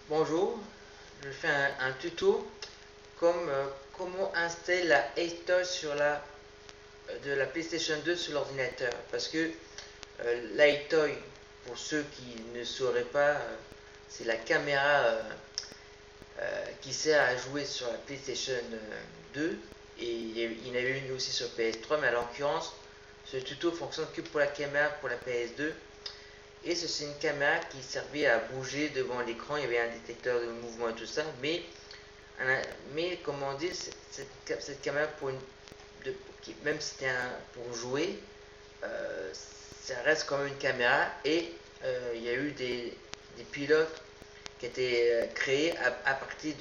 Bonjour, je fais un tuto comme comment installer la iToy sur de la PlayStation 2 sur l'ordinateur. Parce que l'iToy, pour ceux qui ne sauraient pas, c'est la caméra qui sert à jouer sur la PlayStation 2. Et il y en avait une aussi sur PS3, mais en l'occurrence, ce tuto fonctionne que pour la caméra pour la PS2. Et c'est une caméra qui servait à bouger devant l'écran, il y avait un détecteur de mouvement et tout ça, mais comme on dit, cette caméra, de- même si c'était pour jouer, euh, ça reste quand même une caméra. Et il y a eu des pilotes qui étaient créés à partir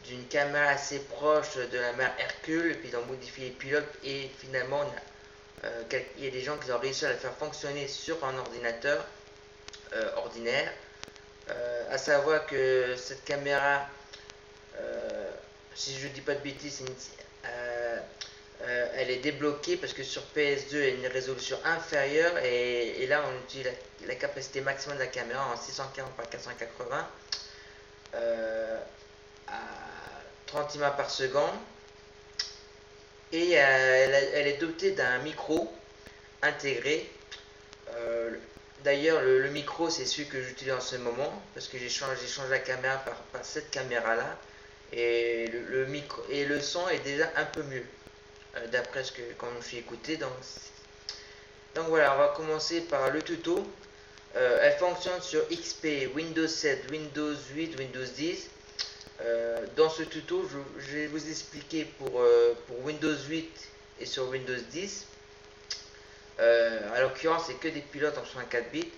d'une caméra assez proche de la mer Hercule, et puis ils ont modifié les pilotes, et finalement il y a des gens qui ont réussi à la faire fonctionner sur un ordinateur ordinaire. À savoir que cette caméra, euh, si je ne dis pas de bêtises, elle est débloquée parce que sur PS2 elle a une résolution inférieure, et là on utilise la capacité maximum de la caméra en 640 par 480 à 30 images par seconde. Et elle est dotée d'un micro intégré. Euh, D'ailleurs, le micro, c'est celui que j'utilise en ce moment parce que j'ai changé la caméra par cette caméra-là. Et le micro et le son est déjà un peu mieux, d'après ce que quand je me suis écouté. Donc voilà, on va commencer par le tuto. Elle fonctionne sur XP, Windows 7, Windows 8, Windows 10. Dans ce tuto, je vais vous expliquer pour Windows 8 et sur Windows 10. À l'occurrence, c'est que des pilotes en 64 bits.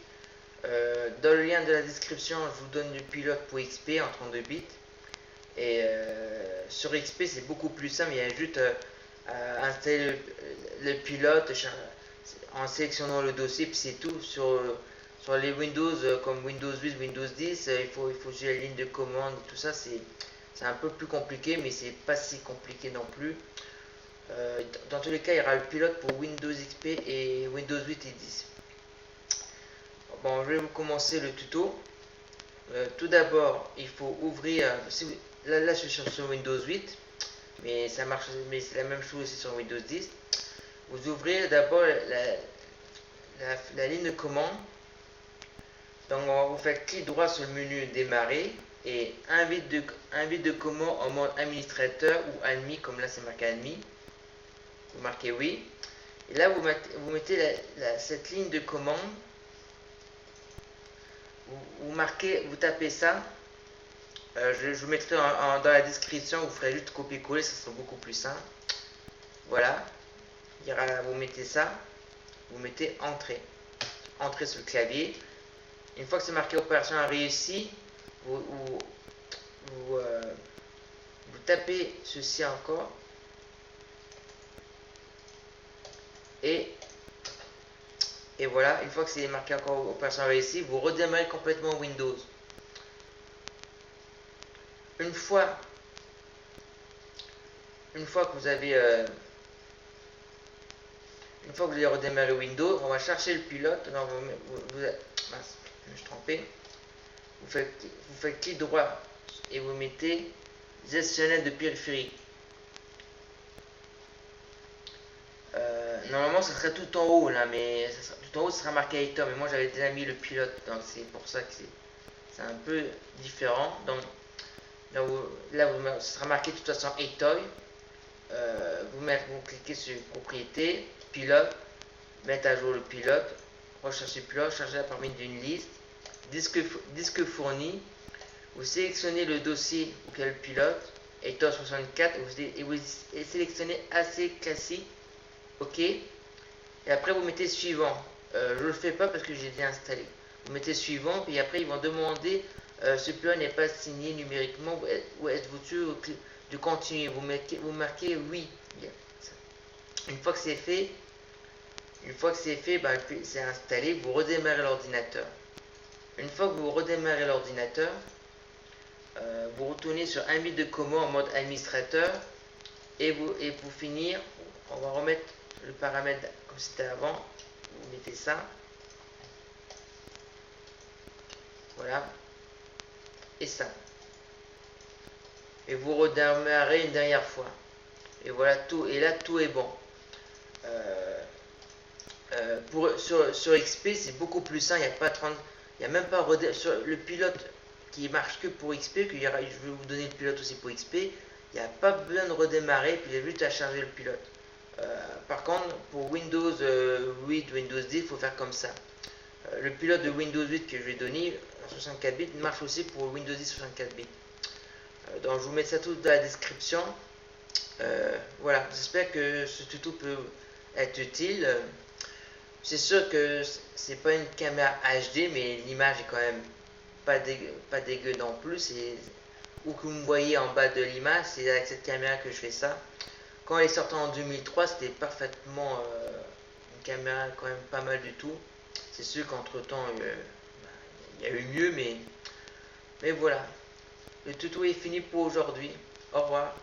Dans le lien de la description, je vous donne le pilote pour XP en 32 bits. Et sur XP, c'est beaucoup plus simple. Il y a juste à installer le pilote en sélectionnant le dossier, puis c'est tout. Sur les Windows comme Windows 8, Windows 10, il faut gérer la ligne de commande et tout ça. C'est un peu plus compliqué, mais c'est pas si compliqué non plus. Dans tous les cas, il y aura le pilote pour Windows XP et Windows 8 et 10. Bon, je vais vous commencer le tuto. Tout d'abord, il faut ouvrir. Là, je suis sur Windows 8, mais ça marche, mais c'est la même chose aussi sur Windows 10. Vous ouvrez d'abord la ligne de commande. Donc, vous faites clic droit sur le menu démarrer et invite de commande en mode administrateur ou admin, comme là c'est marqué admin. Vous marquez oui. Et là, vous mettez cette ligne de commande. Vous tapez ça. Je vous mettrai dans la description, vous ferez juste copier-coller, ça sera beaucoup plus simple. Voilà, vous mettez ça, vous mettez entrée. Entrée sur le clavier. Une fois que c'est marqué opération réussie, vous, vous, vous, euh, vous tapez ceci encore et, et voilà, une fois que c'est marqué encore opération réussie, vous redémarrez complètement Windows. Une fois, une fois que vous avez Une fois que vous avez redémarré Windows, on va chercher le pilote. Non, mince, je me suis trompé. Vous faites clic droit et vous mettez gestionnaire de périphérique. Normalement, ça serait tout en haut là, mais tout en haut, ça sera marqué item. Mais moi, j'avais déjà mis le pilote, donc c'est pour ça que c'est un peu différent. Donc là, ça sera marqué de toute façon item. Vous cliquez sur propriété, pilote, mettre à jour le pilote, rechercher pilote, charger parmi d'une liste, disque fourni, vous sélectionnez le dossier auquel le pilote, Hector 64, et vous sélectionnez assez classique, ok, et après vous mettez suivant. Je ne le fais pas parce que j'ai déjà installé. Vous mettez suivant, puis après ils vont demander ce pilote n'est pas signé numériquement, ou êtes-vous sûr de continuer. Vous marquez oui. Une fois que c'est fait, ben, c'est installé, vous redémarrez l'ordinateur. Une fois que vous redémarrez l'ordinateur, vous retournez sur un bit de commande en mode administrateur, et pour finir, on va remettre le paramètre comme c'était avant. Vous mettez ça, voilà. et ça. Et vous redémarrez une dernière fois. Et voilà tout. Et là, tout est bon. Sur XP, c'est beaucoup plus simple. Il n'y a pas 30, il y a même pas sur le pilote qui marche que pour XP. Je vais vous donner le pilote aussi pour XP. Il n'y a pas besoin de redémarrer. Puis il y a juste à charger le pilote. Par contre, pour Windows 8, Windows 10, il faut faire comme ça. Le pilote de Windows 8 que je vais donner en 64 bits marche aussi pour Windows 10 64 bits. Donc je vous mets ça tout dans la description. Voilà, j'espère que ce tuto peut être utile. C'est sûr que c'est pas une caméra HD, mais l'image est quand même pas dégueu non plus. Où que vous me voyez en bas de l'image, c'est avec cette caméra que je fais ça. Quand elle est sortie en 2003, c'était parfaitement une caméra quand même pas mal du tout. C'est sûr qu'entre temps, il y a eu mieux, mais voilà. Le tuto est fini pour aujourd'hui. Au revoir.